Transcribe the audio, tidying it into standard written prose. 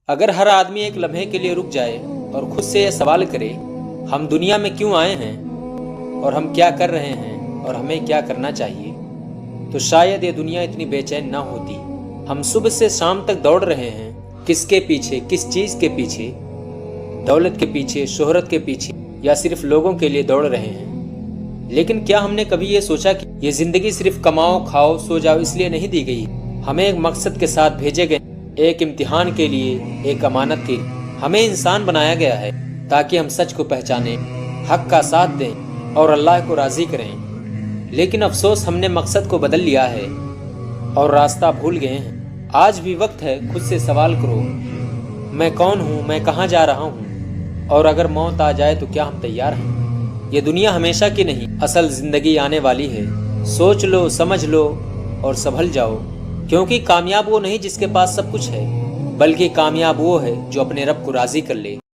अगर हर आदमी एक लम्हे के लिए रुक जाए और खुद से यह सवाल करे, हम दुनिया में क्यों आए हैं और हम क्या कर रहे हैं और हमें क्या करना चाहिए, तो शायद ये दुनिया इतनी बेचैन ना होती। हम सुबह से शाम तक दौड़ रहे हैं, किसके पीछे, किस चीज़ के पीछे? दौलत के पीछे, शोहरत के पीछे, या सिर्फ लोगों के लिए दौड़ रहे हैं? लेकिन क्या हमने कभी ये सोचा कि ये ज़िंदगी सिर्फ कमाओ, खाओ, सो जाओ इसलिए नहीं दी गई? हमें एक मकसद के साथ भेजे गए, एक इम्तिहान के लिए, एक अमानत के लिए। हमें इंसान बनाया गया है ताकि हम सच को पहचानें, हक का साथ दें और अल्लाह को राज़ी करें। लेकिन अफसोस हमने मकसद को बदल लिया है और रास्ता भूल गए हैं। आज भी वक्त है खुद से सवाल करो, मैं कौन हूँ, मैं कहाँ जा रहा हूँ, और अगर मौत आ जाए तो क्या हम तैयार हैं? ये दुनिया हमेशा की नहीं, असल ज़िंदगी आने वाली है। सोच लो, समझ लो और संभल जाओ, क्योंकि कामयाब वो नहीं जिसके पास सब कुछ है, बल्कि कामयाब वो है जो अपने रब को राज़ी कर ले।